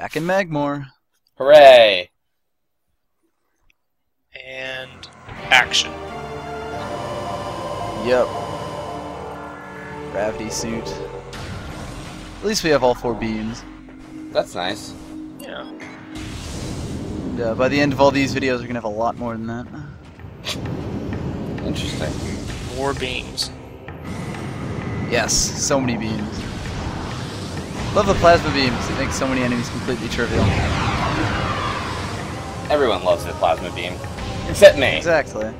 Back in Magmore. Hooray! And action. Yep. Gravity suit. At least we have all 4 beams. That's nice. Yeah. And, by the end of all these videos, we're gonna have a lot more than that. Interesting. More beams. Yes, so many beams. Love the plasma beams. It makes so many enemies completely trivial. Everyone loves the plasma beam. Except me. Exactly.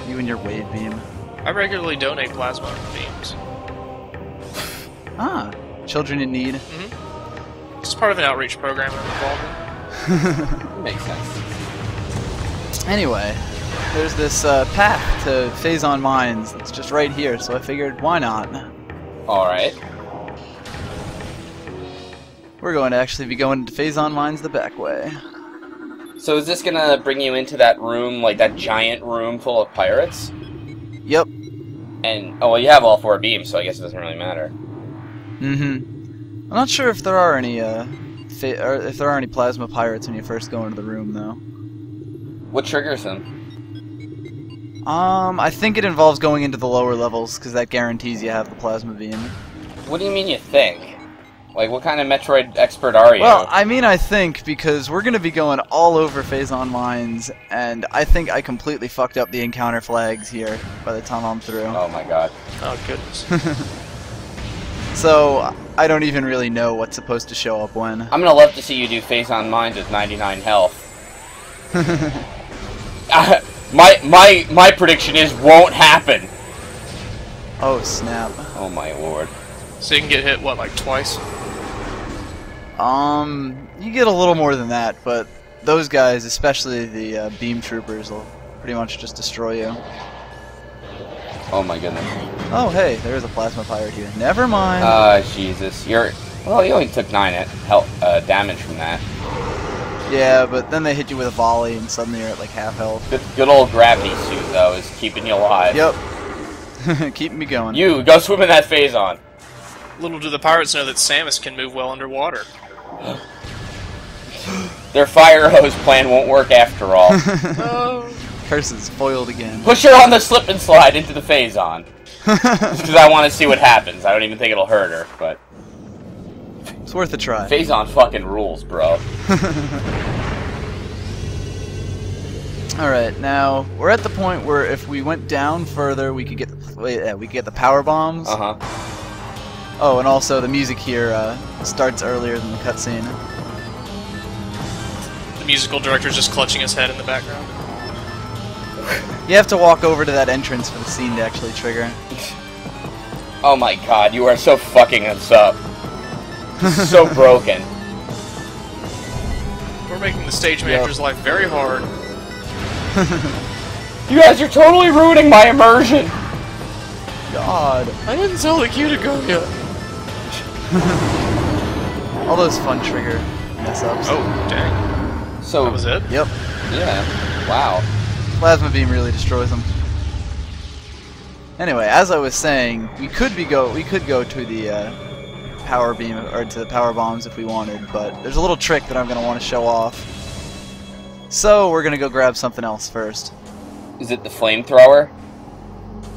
You and your wave beam. I regularly donate plasma beams. Ah, children in need. Mm-hmm. It's part of an outreach program I'm involved in. Makes sense. Anyway, there's this path to Phazon Mines that's just right here, so I figured, why not? Alright. We're going to actually be going to Phazon Mines the back way. So is this gonna bring you into that room, like that giant room full of pirates? Yep. And, oh well, you have all 4 beams, so I guess it doesn't really matter. Mm-hmm. I'm not sure if there are any, or if there are any plasma pirates when you first go into the room, though. What triggers them? I think it involves going into the lower levels, because that guarantees you have the plasma beam. What do you mean you think? Like, what kind of Metroid expert are you? Well, I mean I think, because we're going to be going all over Phazon Mines, and I think I completely fucked up the encounter flags here by the time I'm through. Oh my god. Oh, goodness. So, I don't even really know what's supposed to show up when. I'm gonna love to see you do Phazon Mines with 99 health. My prediction is won't happen. Oh, snap. Oh my lord. So you can get hit, what, like twice? You get a little more than that, but those guys, especially the beam troopers, will pretty much just destroy you. Oh my goodness. Oh, hey, there's a plasma pirate here. Never mind. Jesus. Well, you only took 9 health damage from that. Yeah, but then they hit you with a volley, and suddenly you're at like half health. Good old gravity suit, though, is keeping you alive. Yep. Keeping me going. You, go swim in that Phazon. Little do the pirates know that Samus can move well underwater. Their fire hose plan won't work after all. Oh. Curses foiled again. Push her on the slip and slide into the Phazon. Just because I want to see what happens. I don't even think it'll hurt her, but... It's worth a try. Phazon fucking rules, bro. Alright, now, we're at the point where if we went down further, we could get the power bombs. Uh-huh. Oh, and also the music here starts earlier than the cutscene. The musical director's just clutching his head in the background. You have to walk over to that entrance for the scene to actually trigger. Oh my god, you are so fucking us up. So broken. We're making the stage manager's life very hard. You guys are totally ruining my immersion! God. I didn't tell the queue to go yet. All those fun trigger mess-ups. Oh, dang. So, That was it? Yep. yeah. Wow. Plasma beam really destroys them. Anyway, as I was saying, we could go to the power beam or to the power bombs if we wanted, but there's a little trick that I'm gonna want to show off. So we're gonna go grab something else first. Is it the flamethrower?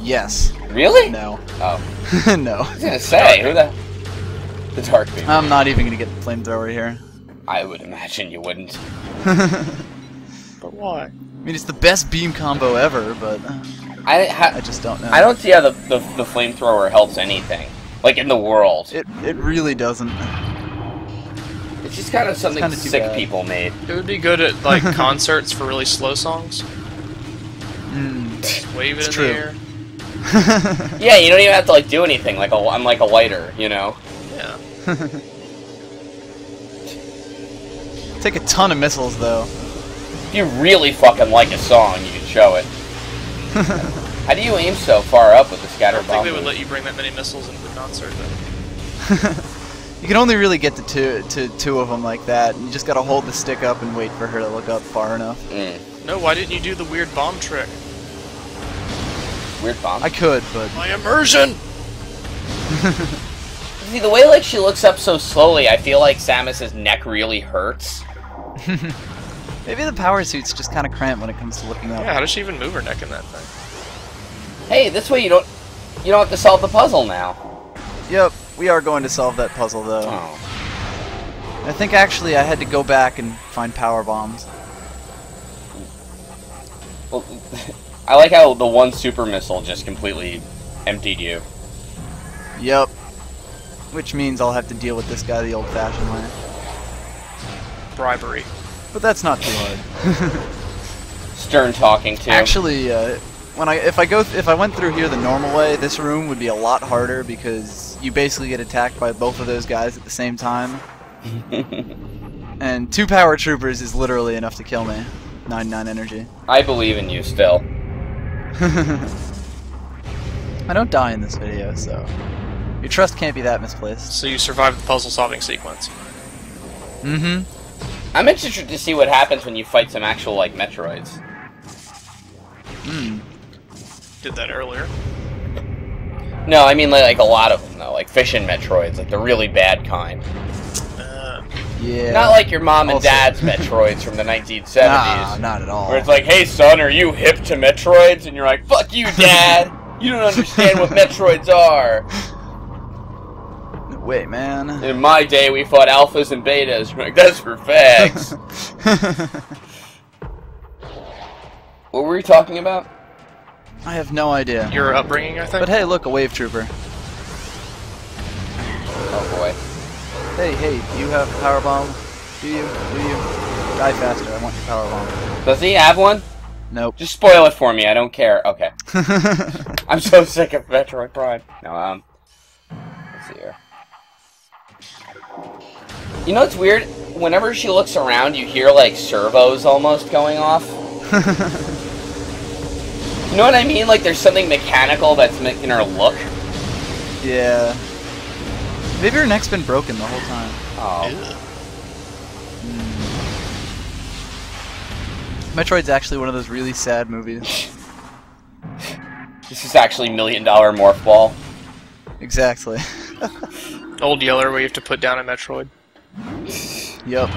Yes. Really? No. Oh. No. I was gonna say, who the... The dark beam. I'm not even gonna get the flamethrower here. I would imagine you wouldn't. But why? I mean, it's the best beam combo ever, but I just don't know. I don't see how the flamethrower helps anything. Like, in the world. It really doesn't. It's just kind of something kinda too sick bad. people made. It would be good at, like, concerts for really slow songs. Mm. Wave it It's in true. the air. Yeah, you don't even have to, like, do anything. Like, I'm like a lighter, you know? Yeah. Take a ton of missiles, though. If you really fucking like a song, you can show it. How do you aim so far up with the I scatter don't bomb? think they would let you bring that many missiles into the concert, though. You can only really get to two of them like that. You just gotta hold the stick up and wait for her to look up far enough. No, why didn't you do the weird bomb trick? Weird bomb? I could, but My immersion! See, the way, like, she looks up so slowly, I feel like Samus's neck really hurts. Maybe the power suit's just kind of cramped when it comes to looking up. Yeah, how does she even move her neck in that thing? Hey, this way you don't have to solve the puzzle now. Yep, we are going to solve that puzzle, though. Oh. I think, actually, I had to go back and find power bombs. Well, I like how the one super missile just completely emptied you. Yep. Which means I'll have to deal with this guy the old-fashioned way. Bribery. But that's not too hard. Stern talking too. Actually, if I went through here the normal way, this room would be a lot harder because you basically get attacked by both of those guys at the same time. And 2 power troopers is literally enough to kill me. 99 energy. I believe in you still. I don't die in this video, so your trust can't be that misplaced. So you survived the puzzle-solving sequence. Mm-hmm. I'm interested to see what happens when you fight some actual, like, Metroids. Hmm. Did that earlier. No, I mean, like a lot of them, though. Like, fission Metroids, like the really bad kind. Yeah. Not like your mom and Also- dad's Metroids from the 1970s. Nah, not at all. Where it's like, hey, son, are you hip to Metroids? And you're like, fuck you, Dad! You don't understand what Metroids are! Wait, man. In my day, we fought alphas and betas. You're like, that's for fags. What were we talking about? I have no idea. Your upbringing, I think? But hey, look, a wave trooper. Oh, boy. Hey, do you have a power bomb? Do you? Die faster, I want your power bomb. Does he have one? Nope. Just spoil it for me, I don't care. Okay. I'm so sick of Metroid Prime. No, let's see here. You know what's weird? Whenever she looks around, you hear, like, servos almost going off. You know what I mean? Like, there's something mechanical that's making her look. Yeah. Maybe her neck's been broken the whole time. Oh. Metroid's actually one of those really sad movies. This is actually $1 Million Morph Ball. Exactly. Old Yeller where you have to put down a Metroid. Yep.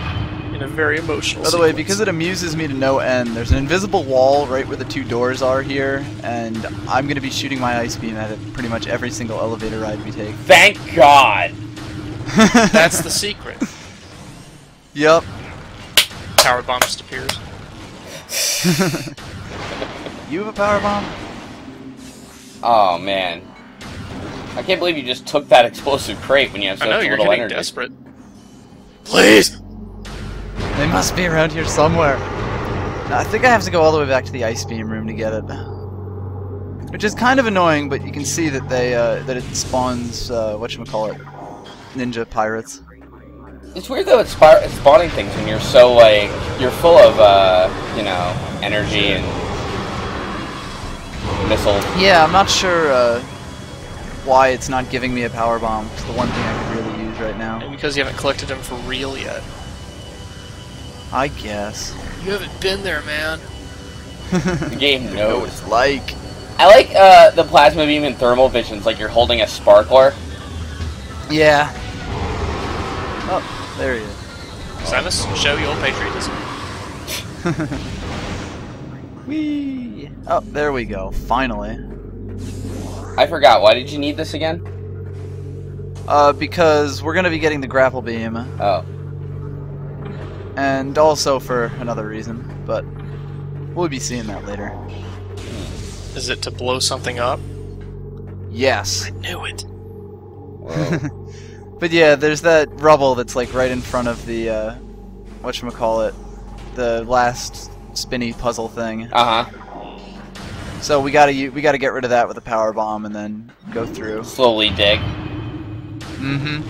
In a very emotional By the way, sequence. because it amuses me to no end, there's an invisible wall right where the 2 doors are here, and I'm going to be shooting my ice beam at it pretty much every single elevator ride we take. Thank God! That's the secret. Yep. Power bomb just appears. You have a power bomb? Oh, man. I can't believe you just took that explosive crate when you have I such know, you're little getting energy. desperate. Please! They must be around here somewhere. I think I have to go all the way back to the ice beam room to get it. Which is kind of annoying, but you can see that that it spawns, whatchamacallit, ninja pirates. It's weird though, it's spawning things when you're so, like, you're full of, you know, energy and missiles. Yeah, I'm not sure why it's not giving me a power bomb. It's the one thing I could really use right now. And because you haven't collected them for real yet. I guess. You haven't been there, man. The game You know what knows. it's like. I like, the plasma beam and thermal visions, like you're holding a sparkler. Yeah. Oh, there he is. Samus, show your patriotism. Whee! Oh, there we go. Finally. I forgot, why did you need this again? Because we're gonna be getting the grapple beam. Oh. And also for another reason, but we'll be seeing that later. Is it to blow something up? Yes. Knew it. Whoa. But yeah, there's that rubble that's like right in front of the, whatchamacallit, the last spinny puzzle thing. Uh-huh. So we gotta get rid of that with a power bomb and then go through. Slowly dig. Mm-hmm.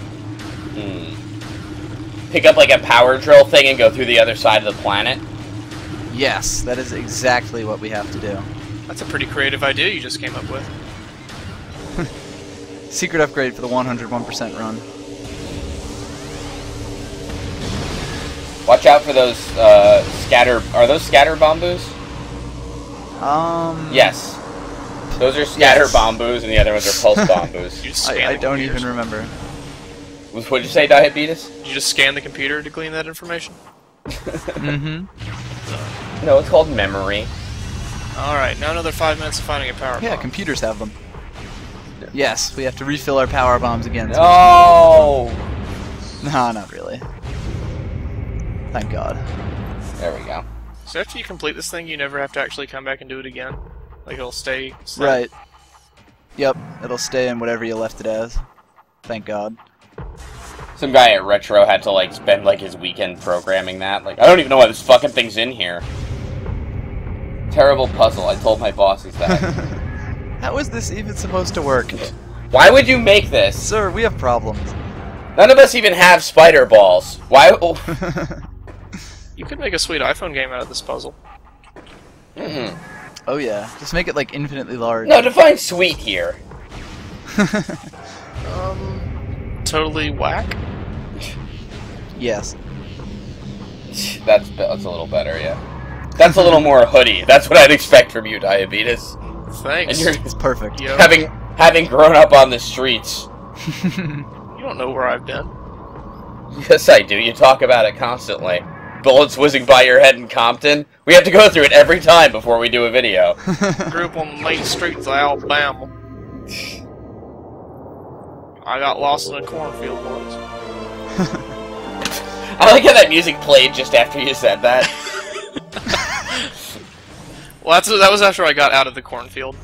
Pick up like a power drill thing and go through the other side of the planet. Yes, that is exactly what we have to do. That's a pretty creative idea you just came up with. Secret upgrade for the 101% run. Watch out for those scatter. Are those scatter bamboos? Yes. Those are scatter Yes. bamboos, and the other ones are pulse bamboos. You just I scan the don't computers. even remember. What'd you say, Diabetes? Did you just scan the computer to glean that information? Mm-hmm. No, it's called memory. Alright, now another 5 minutes of finding a power Yeah, bomb. computers have them. Yes, we have to refill our power bombs again. No! Nah, not really. Thank God. There we go. So after you complete this thing, you never have to actually come back and do it again? Like, it'll stay set? Right. Yep, it'll stay in whatever you left it as. Thank God. Some guy at Retro had to, like, spend, like, his weekend programming that. Like, I don't even know why this fucking thing's in here. Terrible puzzle. I told my bosses that. How is this even supposed to work? Why would you make this? Sir, we have problems. None of us even have spider balls. Why? Oh. You could make a sweet iPhone game out of this puzzle. Oh yeah, just make it like infinitely large. No, define sweet here. Totally whack? Yes. That's a little better, yeah. That's a little more hoodie. That's what I'd expect from you, Diabetes. Thanks. And you're It's perfect. Yo. having grown up on the streets. You don't know where I've been. Yes, I do. You talk about it constantly. Bullets whizzing by your head in Compton. We have to go through it every time before we do a video. Grew up on the main streets of Alabama. I got lost in a cornfield once. I like how that music played just after you said that. Well, that was after I got out of the cornfield.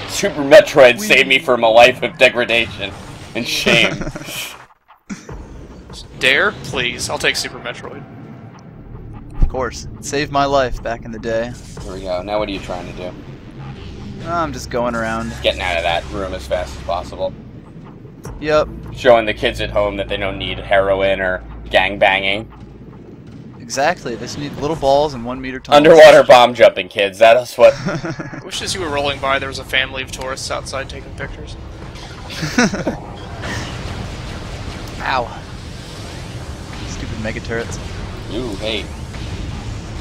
Super Metroid saved me from a life of degradation and shame. Dare? Please. I'll take Super Metroid. Of course. It saved my life back in the day. Here we go. Now what are you trying to do? I'm just going around. Getting out of that room as fast as possible. Yep. Showing the kids at home that they don't need heroin or gangbanging. Exactly. They just need little balls and 1 meter tunnels. Underwater bomb jumping, kids. That's what... I wish as you were rolling by there was a family of tourists outside taking pictures. Ow. Stupid mega turrets. Ooh, hey.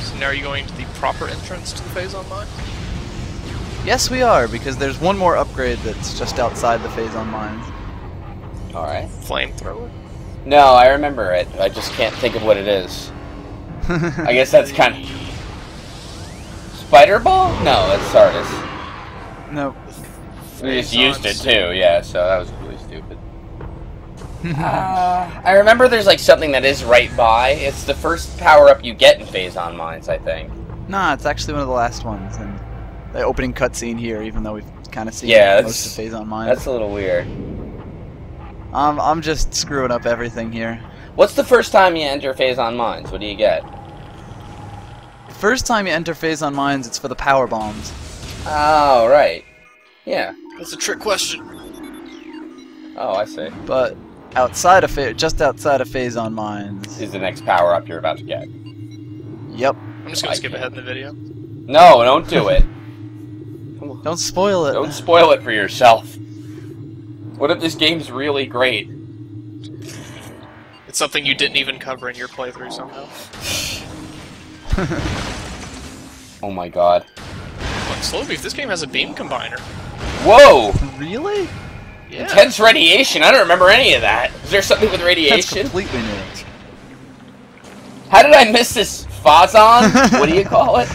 So now are you going to the proper entrance to the Phazon Mines? Yes, we are, because there's one more upgrade that's just outside the Phazon Mines. Alright. Flamethrower? No, I remember it. I just can't think of what it is. I guess that's kind of... Spider Ball? No, that's Sardis. Nope. We just used it too, yeah, so that was really stupid. I remember there's like something that is right by. It's the first power-up you get in Phazon Mines, I think. Nah, it's actually one of the last ones, and the opening cutscene here, even though we've kind of seen most of Phazon Mines. That's a little weird. I'm just screwing up everything here. What's the first time you enter Phazon Mines? What do you get? The first time you enter Phazon Mines, it's for the power bombs. Oh, right. Yeah. That's a trick question. Oh, I see. But outside of just outside of Phazon Mines Is the next power-up you're about to get. Yep. I'm just gonna skip ahead in the video. No, don't do it. Come on. Don't spoil it. Don't spoil it for yourself. What if this game's really great? It's something you didn't even cover in your playthrough somehow. Oh my god. Look, Slowbeef, this game has a beam combiner. Whoa! Really? Yeah. Intense radiation? I don't remember any of that. Is there something with That's radiation? completely new. How did I miss this? Phazon? What do you call it?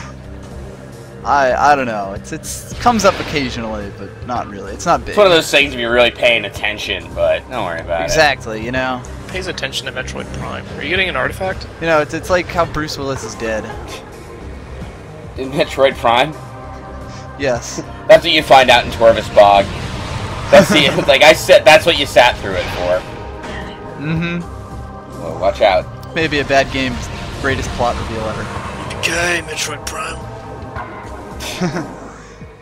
I don't know. It comes up occasionally, but not really. It's not big. It's one of those things if you're really paying attention, but don't worry about Exactly, you know. Pays attention to Metroid Prime. Are you getting an artifact? You know, it's like how Bruce Willis is dead. it. In Metroid Prime? Yes. That's what you find out in Torvis Bog. That's the like I said. That's what you sat through it for. Mm-hmm. Well, watch out. Maybe a bad game's greatest plot reveal ever. Okay, Metroid Prime.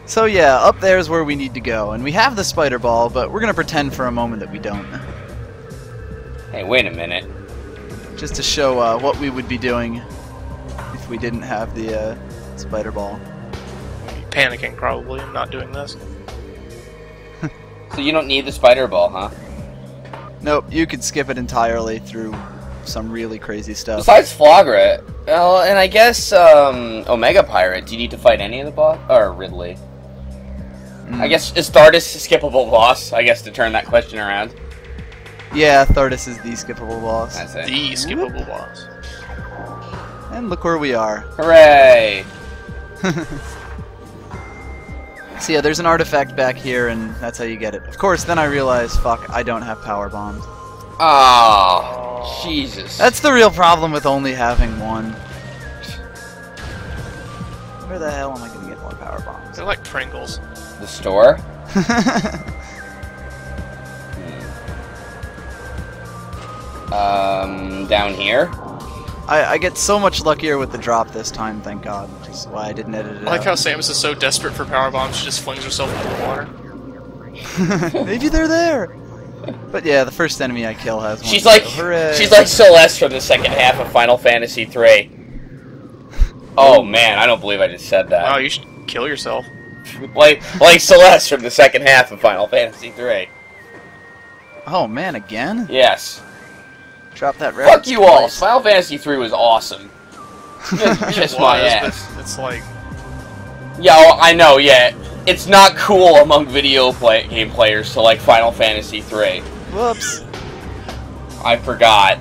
So yeah, up there is where we need to go, and we have the spider ball, but we're gonna pretend for a moment that we don't, Hey, wait a minute. just to show what we would be doing if we didn't have the spider ball. Panicking, probably. I'm not doing this. So you don't need the spider ball, huh? Nope, you could skip it entirely through some really crazy stuff. Besides Flagra, well, and I guess Omega Pirate. Do you need to fight any of the boss or Ridley? I guess, is Thardus a skippable boss? I guess to turn that question around. Yeah, Thardus is the skippable boss. That's it. The skippable boss. And look where we are. Hooray! So yeah, there's an artifact back here, and that's how you get it. Of course, then I realized, fuck, I don't have power bombs. Oh, Jesus. That's the real problem with only having one. Where the hell am I gonna get more power bombs? They're like Pringles. The store? Down here? I get so much luckier with the drop this time, thank God, which is why I didn't edit it I like out. how Samus is so desperate for power bombs, she just flings herself into the water. Maybe they're there. But yeah, the first enemy I kill has one. She's like, so hooray. she's like Celeste from the second half of Final Fantasy III. Oh man, I don't believe I just said that. Wow, you should kill yourself. like Celeste from the second half of Final Fantasy III. Oh man, again? Yes. Drop that red. Fuck you all. Final Fantasy III was awesome. Kiss my But ass. it's like, Yeah, well, I know. Yeah, it's not cool among game players to like Final Fantasy III. Whoops. I forgot.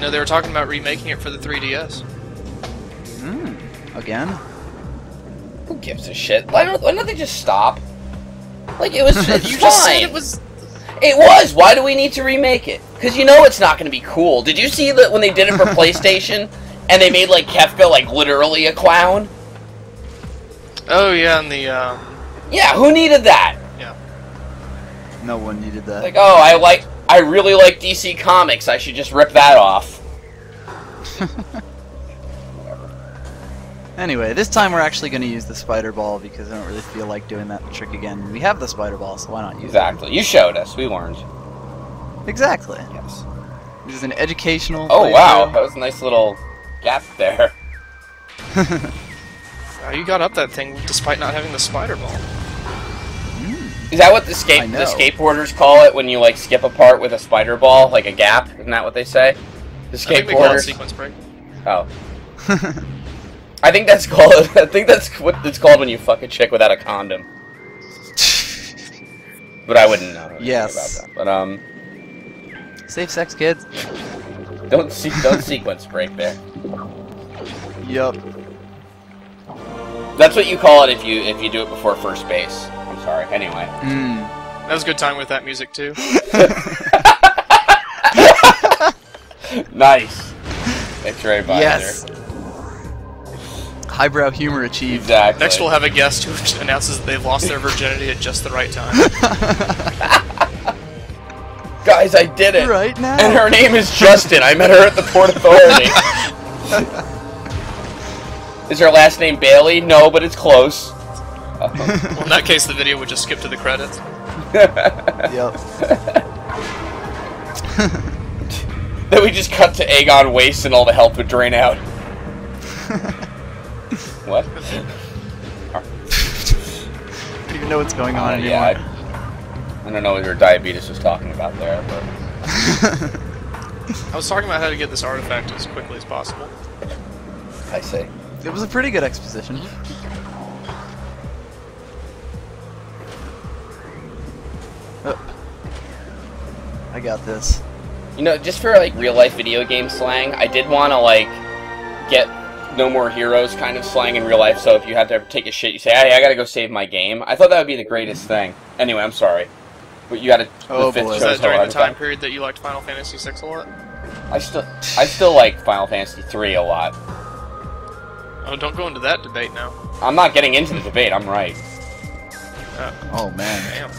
no, they were talking about remaking it for the 3DS. Again? Who gives a shit? Why don't they just stop? Like it was. It's You fine. just said it was. It was. Why do we need to remake it? Because you know it's not going to be cool. Did you see that when they did it for PlayStation and they made like Kefka like literally a clown? Oh yeah, and the Yeah, who needed that? yeah. No one needed that. Like, oh, I really like DC Comics. I should just rip that off. Anyway, this time we're actually going to use the spider ball because I don't really feel like doing that trick again. We have the spider ball, so why not use Exactly. You showed us. We learned. it? Exactly. Yes. This is an educational Oh wow, playthrough. that was a nice little gap there. Wow, you got up that thing despite not having the spider ball. Is that what the I know. skateboarders call it when you like skip a part with a spider ball, like a gap? Isn't that what they say? The I think they call it skateboarders. sequence break. Oh. I think that's called. I think that's what it's called when you fuck a chick without a condom. But I wouldn't know anything Yes. about that. But Safe sex, kids. don't sequence break there. Yup. That's what you call it if you do it before first base. I'm sorry. Anyway. That was a good time with that music too. Nice. It's right by Yes. Highbrow humor achieved. Exactly. Next we'll have a guest who announces that they've lost their virginity at just the right time. Guys, I did it. Right now. And her name is Justin. I met her at the Port Authority. Is her last name Bailey? No, but it's close. Well, in that case, the video would just skip to the credits. Yep. Then we just cut to Aegon Waste and all the health would drain out. What? I don't even know what's going on anymore. Yeah, I don't know what her diabetes was talking about there, but I was talking about how to get this artifact as quickly as possible. I see. It was a pretty good exposition. Oh. I got this. You know, just for like real life video game slang, I did want to like get No More Heroes kind of slang in real life. So if you had to take a shit, you say, "Hey, I gotta go save my game." I thought that would be the greatest thing. Anyway, I'm sorry, but you gotta. Oh, the fifth boy. Was show that during the time artifact. period that you liked Final Fantasy VI a lot? I still like Final Fantasy III a lot. Oh, don't go into that debate now. I'm not getting into the debate. I'm right. Oh man. Damn.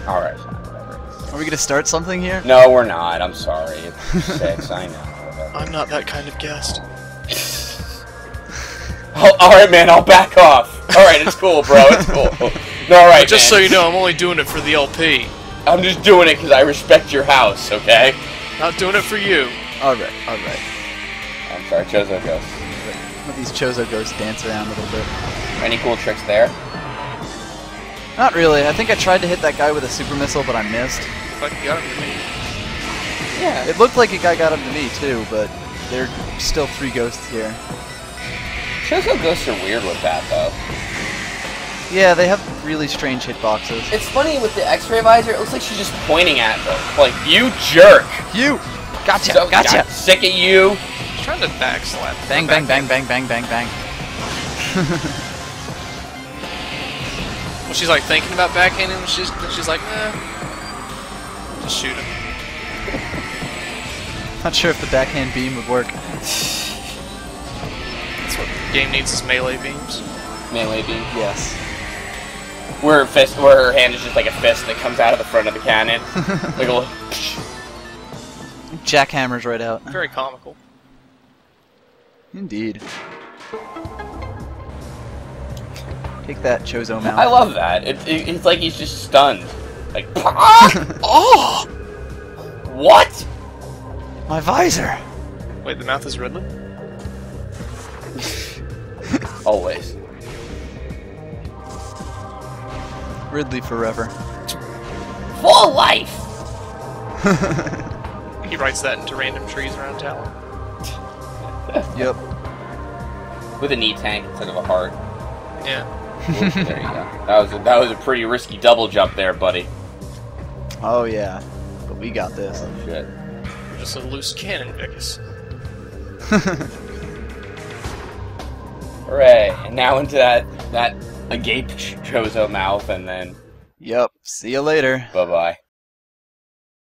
All right. Whatever. Are we gonna start something here? No, we're not. I'm sorry. It's 6. I know. I'm not that kind of guest. Oh, all right, man. I'll back off. All right, it's cool, bro. It's cool. No, all right, But just so man. you know, I'm only doing it for the LP. I'm just doing it because I respect your house. Okay. Not doing it for you. Alright, alright. I'm sorry, Chozo Ghost. Let these Chozo ghosts dance around a little bit. Any cool tricks there? Not really. I think I tried to hit that guy with a super missile, but I missed. If I can get him to me. Yeah. It looked like a guy got him to me too, but there are still 3 ghosts here. Chozo Ghosts are weird with that, though. Yeah, they have really strange hitboxes. It's funny with the X-ray visor. It looks like she's just pointing at them. Like, you jerk! You! Gotcha! So, Gotcha! I'm sick of you! She's trying to backslap. Bang, bang, bang, bang, bang, bang, bang. Well, she's like thinking about backhanding him. She's like, nah. Just shoot him. Not sure if the backhand beam would work. That's what the game needs is melee beams. Melee beam. Yes. Where her hand is just like a fist that comes out of the front of the cannon. Like a little... Jackhammers right out. Very comical. Indeed. Take that, Chozo mouth. I love that. It's like he's just stunned. Like, oh! What? My visor! Wait, the mouth is Ridley? Always. Ridley forever. Full life! He writes that into random trees around town. Yep. With a knee tank instead of a heart. Yeah. There you go. That was a pretty risky double jump there, buddy. Oh yeah. But we got this. Oh shit. You're just a loose cannon, Vicas. Hooray! And now into that agape Chozo mouth, and then Yep. See you later. bye bye.